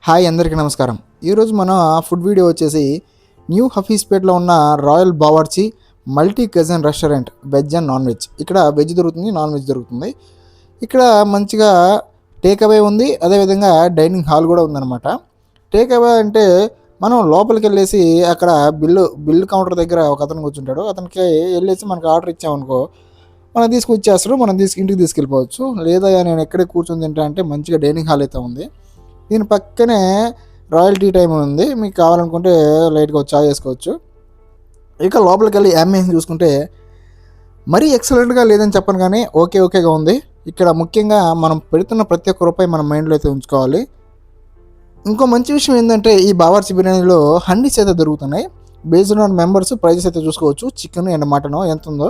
Hi అందరికీ నమస్కారం. ఈరోజు మన ఫుడ్ వీడియో వచ్చేసి న్యూ హఫీస్పేట్లో ఉన్న royal Bawarchi multi cousin restaurant veg and non veg. ఇక్కడ వెజ్ దొరుకుతుంది, నాన్ వెజ్ దొరుకుతుంది. ఇక్కడ మంచిగా టేక్ అవే ఉంది, అదేవిధంగా డైనింగ్ హాల్ కూడా ఉందన్నమాట. టేక్ అవే అంటే మనం లోపలికి వెళ్ళేసి అక్కడ బిల్లు కౌంటర్ దగ్గర ఒక అతను కూర్చుంటాడు. అతనికి వెళ్ళేసి మనకు ఆర్డర్ ఇచ్చామనుకో, మనం తీసుకొచ్చేస్తారు, మనం ఇంటికి తీసుకెళ్ళిపోవచ్చు. లేదా నేను ఎక్కడే కూర్చొని తింటా అంటే మంచిగా డైనింగ్ హాల్ అయితే ఉంది. దీని పక్కనే రాయల్ టీ టైమ్ ఉంది, మీకు కావాలనుకుంటే లైట్గా చాయ్ వేసుకోవచ్చు. ఇక లోపలికి వెళ్ళి అంబియన్స్ చూసుకుంటే మరీ ఎక్సలెంట్గా లేదని చెప్పను, కానీ ఓకేగా ఉంది. ఇక్కడ ముఖ్యంగా మనం పెడుతున్న ప్రతి ఒక్క రూపాయి మన మైండ్లో అయితే ఉంచుకోవాలి. ఇంకో మంచి విషయం ఏంటంటే ఈ బావర్చి బిర్యానీలో హండీస్ అయితే దొరుకుతున్నాయి. బేస్డ్ ఆన్ మెంబర్స్ ప్రైజెస్ అయితే చూసుకోవచ్చు, చికెన్ అండ్ మటన్ ఎంత ఉందో.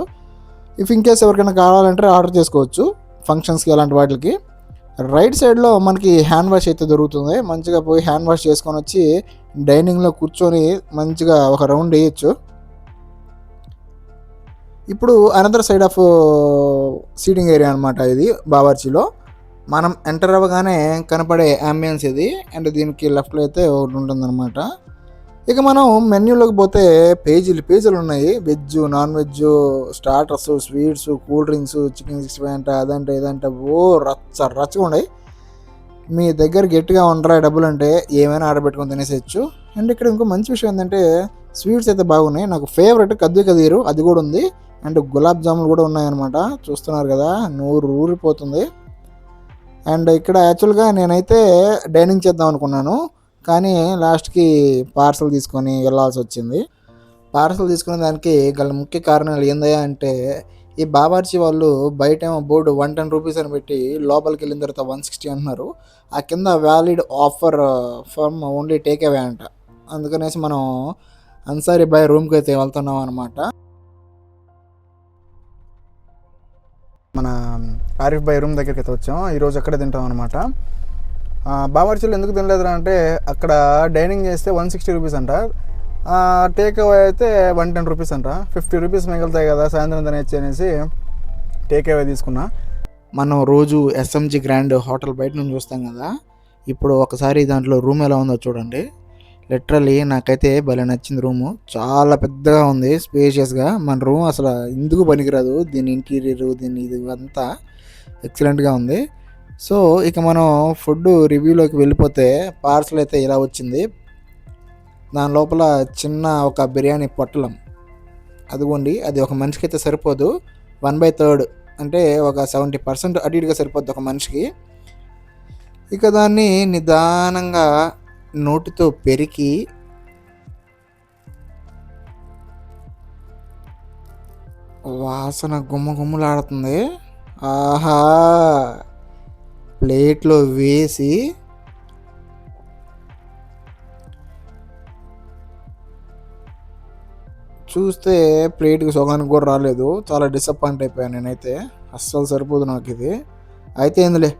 ఇఫ్ ఇన్ కేస్ ఎవరికైనా కావాలంటే ఆర్డర్ చేసుకోవచ్చు ఫంక్షన్స్కి అలాంటి వాటికి. రైట్ సైడ్లో మనకి హ్యాండ్ వాష్ అయితే దొరుకుతుంది. మంచిగా పోయి హ్యాండ్ వాష్ చేసుకొని వచ్చి డైనింగ్లో కూర్చొని మంచిగా ఒక రౌండ్ వేయచ్చు. ఇప్పుడు another side of seating area అనమాట ఇది బావర్చిలో. మనం ఎంటర్ అవ్వగానే కనపడే అంబియన్స్ ఇది. అండ్ దీనికి లెఫ్ట్లో అయితే ఒకటి ఉంటుందన్నమాట. ఇక మనం మెన్యూలోకి పోతే పేజీలు ఉన్నాయి. Veg, non veg, starters, sweets, cool drinks, chicken 65 అంట, అదంటే ఇదంటే రచ్చగా ఉన్నాయి. మీ దగ్గర గట్టిగా ఉండరా డబ్బులు అంటే ఏమైనా ఆర్డర్ పెట్టుకొని తినేసేయచ్చు. అండ్ ఇక్కడ ఇంకో మంచి విషయం ఏంటంటే స్వీట్స్ అయితే బాగున్నాయి. నాకు ఫేవరెట్ కద్దు కదీరు అది కూడా ఉంది. అండ్ గులాబ్ జాములు కూడా ఉన్నాయన్నమాట. చూస్తున్నారు కదా, నూరు ఊరిపోతుంది. అండ్ ఇక్కడ యాక్చువల్గా నేనైతే డైనింగ్ చేద్దాం అనుకున్నాను, కానీ లాస్ట్కి పార్సల్ తీసుకొని వెళ్ళాల్సి వచ్చింది. పార్సల్ తీసుకునే దానికి గల ముఖ్య కారణాలు ఏందయ్యా అంటే, ఈ బావర్చి వాళ్ళు బయటేమో బోర్డు 110 రూపీస్ అని పెట్టి లోపలికి వెళ్ళిన తర్వాత 160 అంటున్నారు. ఆ కింద valid offer from only take away అంట. అందుకనేసి మనం అన్సారీ బాయ్ రూమ్కి అయితే వెళ్తున్నాం అనమాట. మన ఆరిఫ్ బాయ్ రూమ్ దగ్గరికి అయితే వచ్చాం. ఈరోజు అక్కడే తింటాం అనమాట. బావర్చిలో ఎందుకు తినలేదు అంటే అక్కడ డైనింగ్ చేస్తే 160 రూపీస్ అంట, టేక్ అవే అయితే 110 రూపీస్ అంట. 50 రూపీస్ మిగులుతాయి కదా సాయంత్రం తినేసి అనేసి టేక్ అవే తీసుకున్నా. మనం రోజు ఎస్ఎంజి గ్రాండ్ హోటల్ బయట నుంచి చూస్తాం కదా, ఇప్పుడు ఒకసారి దాంట్లో రూమ్ ఎలా ఉందో చూడండి. లిటరల్లీ నాకైతే భలే నచ్చింది. రూము చాలా పెద్దగా ఉంది, స్పేషియస్గా. మన రూమ్ అసలు ఎందుకు పనికిరాదు, దీని ఇంటీరియర్ ఇది అంతా ఎక్సలెంట్గా ఉంది. సో ఇక మనం ఫుడ్ రివ్యూలోకి వెళ్ళిపోతే పార్సల్ అయితే ఇలా వచ్చింది. దాని లోపల చిన్న ఒక బిర్యానీ పొట్టలం, అదిగోండి. అది ఒక మనిషికి అయితే సరిపోదు, 1/3 అంటే ఒక 70% అటు ఇటుగా సరిపోద్ది ఒక మనిషికి. ఇక దాన్ని నిదానంగా నోటితో పెరికి వాసన గుమ్మలాడుతుంది. ఆహా, ప్లేట్లో వేసి చూస్తే ప్లేట్కి సొగానికి కూడా రాలేదు. చాలా డిసప్పాయింట్ అయిపోయాను నేనైతే. అస్సలు సరిపోదు నాకు ఇది. అయితే ఏందులే,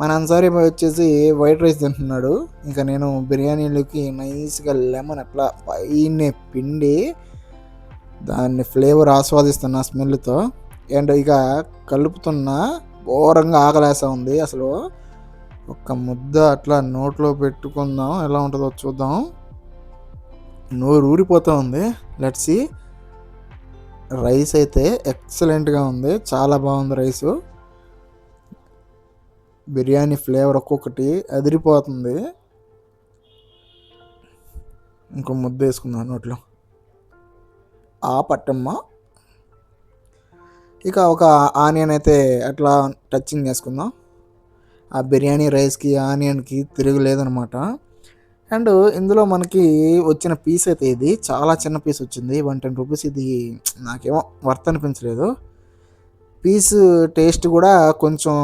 మన అన్సారీ బాయ్ వచ్చేసి వైట్ రైస్ తింటున్నాడు. ఇంకా నేను బిర్యానీలోకి నైస్గా లెమన్ అట్లా పైన పిండి దాన్ని ఫ్లేవర్ ఆస్వాదిస్తున్నా స్మెల్తో. అండ్ ఇక కలుపుతున్నా, ఘోరంగా ఆకలేస్తూ ఉంది. అసలు ఒక్క ముద్ద అట్లా నోట్లో పెట్టుకుందాం, ఎలా ఉంటుందో చూద్దాం. నోరు ఊరిపోతూ ఉంది. Let's see. రైస్ అయితే ఎక్సలెంట్గా ఉంది, చాలా బాగుంది రైసు. బిర్యానీ ఫ్లేవర్ ఒక్కొక్కటి అదిరిపోతుంది. ఇంకో ముద్ద వేసుకుందాం నోట్లో. ఆ పట్టమ్మ. ఇక ఒక ఆనియన్ అయితే అట్లా టచింగ్ చేసుకుందాం. ఆ బిర్యానీ రైస్కి ఆనియన్కి తిరగలేదనమాట. అండ్ ఇందులో మనకి వచ్చిన పీస్ అయితే ఇది చాలా చిన్న పీస్ వచ్చింది, 110 రూపీస్. ఇది నాకేమో వర్త్ అనిపించలేదు. పీస్ టేస్ట్ కూడా కొంచెం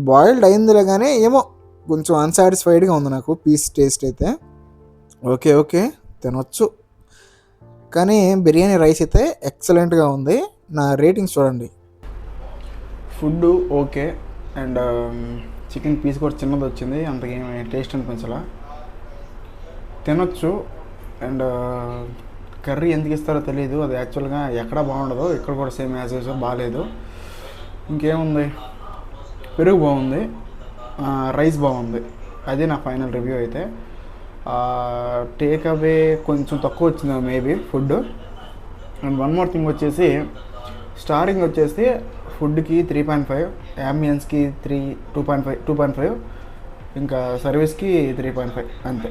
బాయిల్డ్ అయిందిలే, కానీ ఏమో కొంచెం అన్సాటిస్ఫైడ్గా ఉంది నాకు పీస్ టేస్ట్ అయితే. ఓకే తినొచ్చు, కానీ బిర్యానీ రైస్ అయితే ఎక్సలెంట్గా ఉంది. నా రేటింగ్స్ చూడండి. Food okay, and chicken piece కూడా చిన్నది వచ్చింది, అంతకేమీ టేస్ట్ అనిపించాల. తినొచ్చు. అండ్ కర్రీ ఎందుకు ఇస్తారో తెలియదు, అది యాక్చువల్గా ఎక్కడ బాగుండదు, ఇక్కడ కూడా సేమ్ యాజ్ యూజువల్ బాగాలేదు. ఇంకేముంది, పెరుగు బాగుంది, రైస్ బాగుంది, అది నా ఫైనల్ రివ్యూ అయితే. టేక్ అవే కొంచెం తక్కువ వచ్చింది maybe food. And one more thing వచ్చేసి స్టారింగ్ వచ్చేసి ఫుడ్కి 3.5, అంబియన్స్కి 2.5, ఇంకా సర్వీస్కి 3.5 అంతే.